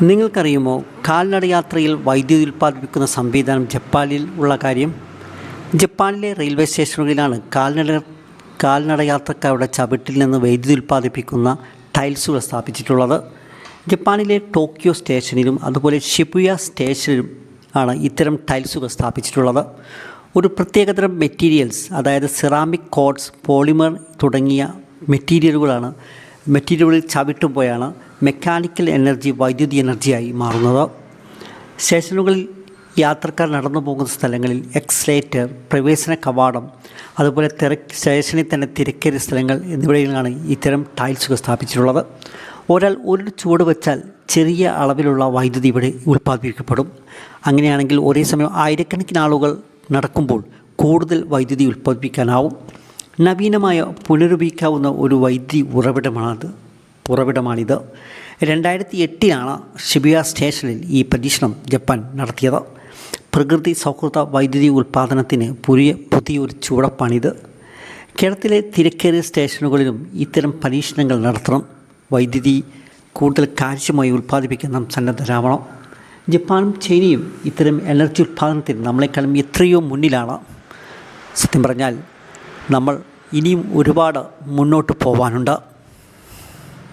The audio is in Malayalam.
നിങ്ങൾക്കറിയുമോ കാൽനടയാത്രയിൽ വൈദ്യുതി ഉൽപ്പാദിപ്പിക്കുന്ന സംവിധാനം ജപ്പാനിൽ ഉള്ള കാര്യം? ജപ്പാനിലെ റെയിൽവേ സ്റ്റേഷനുകളിലാണ് കാൽനടയാത്രക്കാരുടെ ചവിട്ടിൽ നിന്ന് വൈദ്യുതി ഉൽപ്പാദിപ്പിക്കുന്ന ടൈൽസുകൾ സ്ഥാപിച്ചിട്ടുള്ളത്. ജപ്പാനിലെ ടോക്കിയോ സ്റ്റേഷനിലും അതുപോലെ ഷിബുയ സ്റ്റേഷനിലും ആണ് ഇത്തരം ടൈൽസുകൾ സ്ഥാപിച്ചിട്ടുള്ളത്. ഒരു പ്രത്യേകതരം മെറ്റീരിയൽസ്, അതായത് സെറാമിക് കോഡ്സ്, പോളിമർ തുടങ്ങിയ മെറ്റീരിയലുകളിൽ ചവിട്ടുമ്പോഴാണ് മെക്കാനിക്കൽ എനർജി വൈദ്യുതി എനർജിയായി മാറുന്നത്. സ്റ്റേഷനുകളിൽ യാത്രക്കാർ നടന്നു പോകുന്ന സ്ഥലങ്ങളിൽ എക്സ്ലേറ്റർ, പ്രവേശന കവാടം, അതുപോലെ സ്റ്റേഷനിൽ തന്നെ തിരക്കേറിയ സ്ഥലങ്ങൾ എന്നിവിടങ്ങളിലാണ് ഇത്തരം ടൈൽസുകൾ സ്ഥാപിച്ചിട്ടുള്ളത്. ഒരാൾ ഒരു ചുവട് വെച്ചാൽ ചെറിയ അളവിലുള്ള വൈദ്യുതി ഇവിടെ ഉൽപ്പാദിപ്പിക്കപ്പെടും. അങ്ങനെയാണെങ്കിൽ ഒരേ സമയം ആയിരക്കണക്കിന് ആളുകൾ നടക്കുമ്പോൾ കൂടുതൽ വൈദ്യുതി ഉൽപ്പാദിപ്പിക്കാനാവും. നവീനമായ പുനരുപയോഗിക്കാവുന്ന ഒരു വൈദ്യുതി ഉറവിടമാണിത്. 2008 ഷിബുയ സ്റ്റേഷനിൽ ഈ പരീക്ഷണം ജപ്പാൻ നടത്തിയത്. പ്രകൃതി സൗഹൃദ വൈദ്യുതി ഉൽപ്പാദനത്തിന് പുതിയൊരു ചുവടപ്പാണിത്. കേരളത്തിലെ തിരക്കേറിയ സ്റ്റേഷനുകളിലും ഇത്തരം പരീക്ഷണങ്ങൾ നടത്തണം. വൈദ്യുതി കൂടുതൽ കാര്യക്ഷമമായി ഉൽപ്പാദിപ്പിക്കാൻ നാം സന്നദ്ധരാവണം. ജപ്പാനും ചൈനയും ഇത്തരം എനർജി ഉൽപ്പാദനത്തിൽ നമ്മളെക്കാളും എത്രയോ മുന്നിലാണ്. സത്യം പറഞ്ഞാൽ നമ്മൾ ഇനിയും ഒരുപാട് മുന്നോട്ട് പോകാനുണ്ട്.